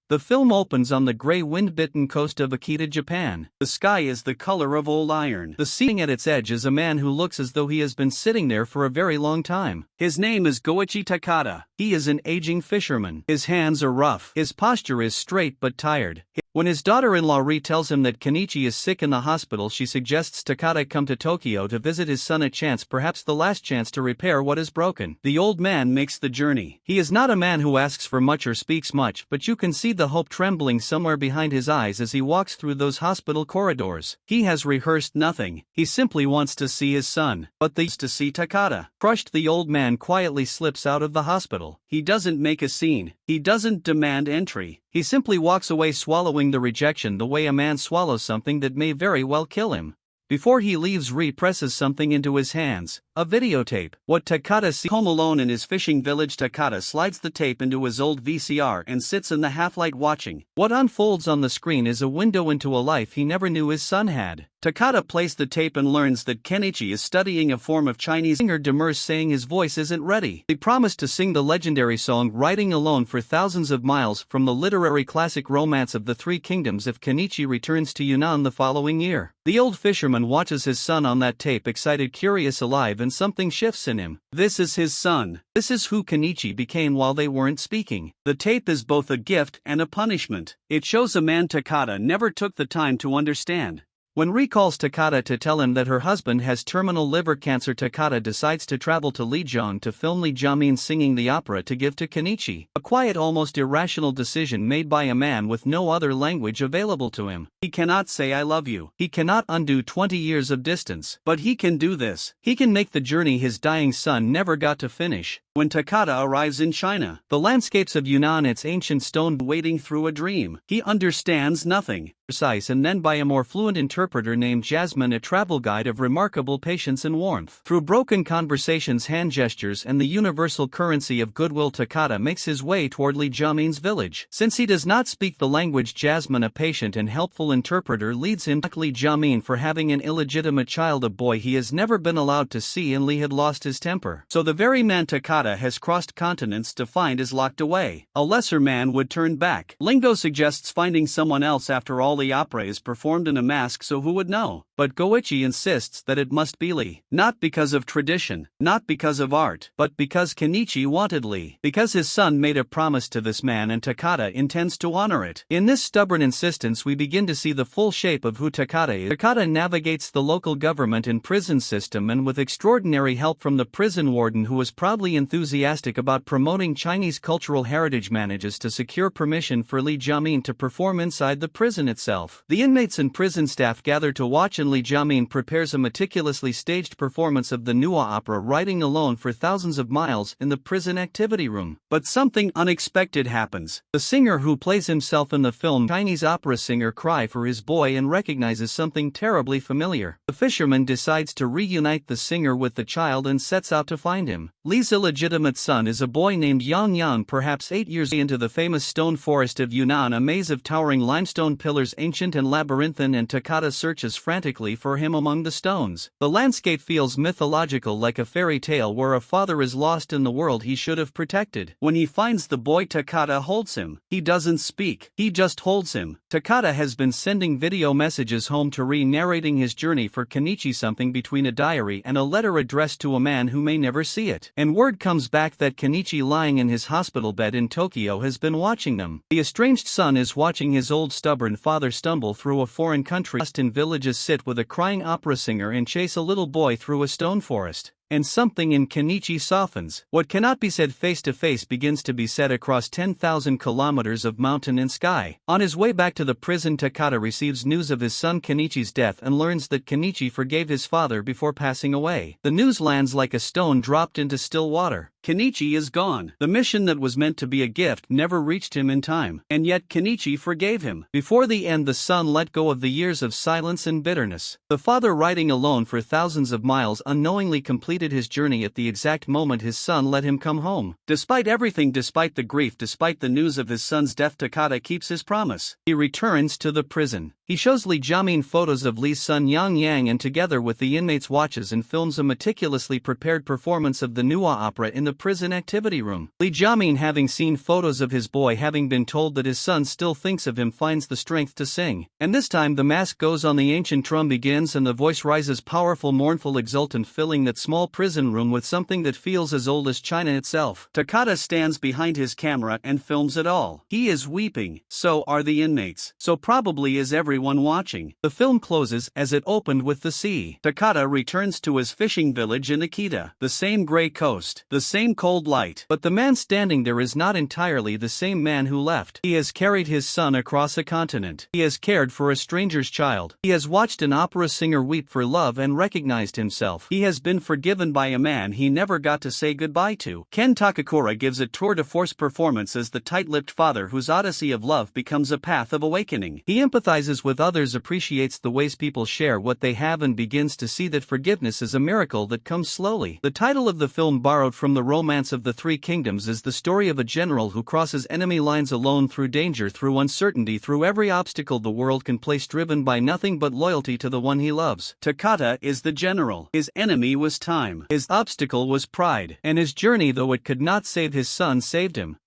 The film opens on the gray wind-bitten coast of Akita, Japan. The sky is the color of old iron. The sea at its edge is a man who looks as though he has been sitting there for a very long time. His name is Goichi Takakura. He is an aging fisherman. His hands are rough. His posture is straight but tired. When his daughter-in-law tells him that Kiichi is sick in the hospital, she suggests Takakura come to Tokyo to visit his son, a chance, perhaps the last chance, to repair what is broken. The old man makes the journey. He is not a man who asks for much or speaks much, but you can see the hope trembling somewhere behind his eyes as he walks through those hospital corridors. He has rehearsed nothing. He simply wants to see his son. But they to see Takakura. Crushed, the old man quietly slips out of the hospital. He doesn't make a scene. He doesn't demand entry. He simply walks away, swallowing the rejection the way a man swallows something that may very well kill him. Before he leaves, presses something into his hands, a videotape. What Takakura sees home alone in his fishing village. Takakura slides the tape into his old VCR and sits in the half-light watching. What unfolds on the screen is a window into a life he never knew his son had. Takakura plays the tape and learns that Kiichi is studying a form of Chinese. Singer demurs, saying his voice isn't ready. They promise to sing the legendary song "Riding Alone for Thousands of Miles" from the literary classic Romance of the Three Kingdoms if Kiichi returns to Yunnan the following year. The old fisherman watches his son on that tape, excited, curious, alive, and something shifts in him. This is his son. This is who Kiichi became while they weren't speaking. The tape is both a gift and a punishment. It shows a man Takakura never took the time to understand. When calls Takakura to tell him that her husband has terminal liver cancer, Takakura decides to travel to Zhang to film Illegitimate singing the opera to give to Kiichi. A quiet, almost irrational decision made by a man with no other language available to him. He cannot say "I love you." He cannot undo 20 years of distance. But he can do this. He can make the journey his dying son never got to finish. When Takakura arrives in China, the landscapes of Yunnan, its ancient stone wading through a dream. He understands nothing. Precise, and then by a more fluent interpreter named Jasmine, a travel guide of remarkable patience and warmth. Through broken conversations, hand gestures, and the universal currency of goodwill, Takakura makes his way toward Illegimate's village. Since he does not speak the language, Jasmine, a patient and helpful interpreter, leads him to Illegitimate for having an illegitimate child, a boy he has never been allowed to see, and Lee had lost his temper. So the very man Takakura has crossed continents to find is locked away. A lesser man would turn back. Lingo suggests finding someone else. After all, the opera is performed in a mask, so who would know? But Goichi insists that it must be Lee. Not because of tradition, not because of art, but because Kiichi wanted Lee. Because his son made a promise to this man and Takakura intends to honor it. In this stubborn insistence we begin to see the full shape of who Takakura is. Takakura navigates the local government and prison system, and with extraordinary help from the prison warden, who is proudly enthusiastic about promoting Chinese cultural heritage, manages to secure permission for Illegitimate to perform inside the prison itself. The inmates and prison staff gather to watch, and Illegitimate prepares a meticulously staged performance of the new opera "Riding Alone for Thousands of Miles" in the prison activity room. But something unexpected happens. The singer who plays himself in the film, Chinese opera singer, cries for his boy and recognizes something terribly familiar. The fisherman decides to reunite the singer with the child and sets out to find him. Lee's illegitimate son is a boy named Yang, perhaps 8 years into the famous stone forest of Yunnan, a maze of towering limestone pillars, ancient and labyrinthine, and Takakura searches frantically for him among the stones. The landscape feels mythological, like a fairy tale where a father is lost in the world he should have protected. When he finds the boy, Takakura holds him. He doesn't speak, he just holds him. Takakura has been sending video messages home to narrating his journey for Kiichi, something between a diary and a letter addressed to a man who may never see it. And word comes back that Kiichi, lying in his hospital bed in Tokyo, has been watching them. The estranged son is watching his old stubborn father stumble through a foreign country, lost in villages, sit with a crying opera singer, and chase a little boy through a stone forest. And something in Kiichi softens. What cannot be said face to face begins to be said across 10,000 kilometers of mountain and sky. On his way back to the prison, Takakura receives news of his son Kiichi's death and learns that Kiichi forgave his father before passing away. The news lands like a stone dropped into still water. Kiichi is gone. The mission that was meant to be a gift never reached him in time, and yet Kiichi forgave him. Before the end, the son let go of the years of silence and bitterness. The father, riding alone for thousands of miles, unknowingly completed his journey at the exact moment his son let him come home. Despite everything, despite the grief, despite the news of his son's death, Takakura keeps his promise. He returns to the prison. He shows Li Jiamin photos of Li's son Yang and together with the inmates watches and films a meticulously prepared performance of the Nua opera in the prison activity room. Li Jiamin, having seen photos of his boy, having been told that his son still thinks of him, finds the strength to sing. And this time the mask goes on, the ancient drum begins and the voice rises, powerful, mournful, exultant, filling that small prison room with something that feels as old as China itself. Takakura stands behind his camera and films it all. He is weeping, so are the inmates, so probably is everyone watching. The film closes as it opened with the sea. Takakura returns to his fishing village in Akita. The same gray coast, the same cold light, but the man standing there is not entirely the same man who left. He has carried his son across a continent. He has cared for a stranger's child. He has watched an opera singer weep for love and recognized himself. He has been forgiven by a man he never got to say goodbye to. Ken Takakura gives a tour de force performance as the tight-lipped father whose odyssey of love becomes a path of awakening. He empathizes with others, appreciates the ways people share what they have, and begins to see that forgiveness is a miracle that comes slowly. The title of the film, borrowed from the Romance of the Three Kingdoms, is the story of a general who crosses enemy lines alone, through danger, through uncertainty, through every obstacle the world can place, driven by nothing but loyalty to the one he loves. Takakura is the general. His enemy was time. His obstacle was pride. And his journey, though it could not save his son, saved him.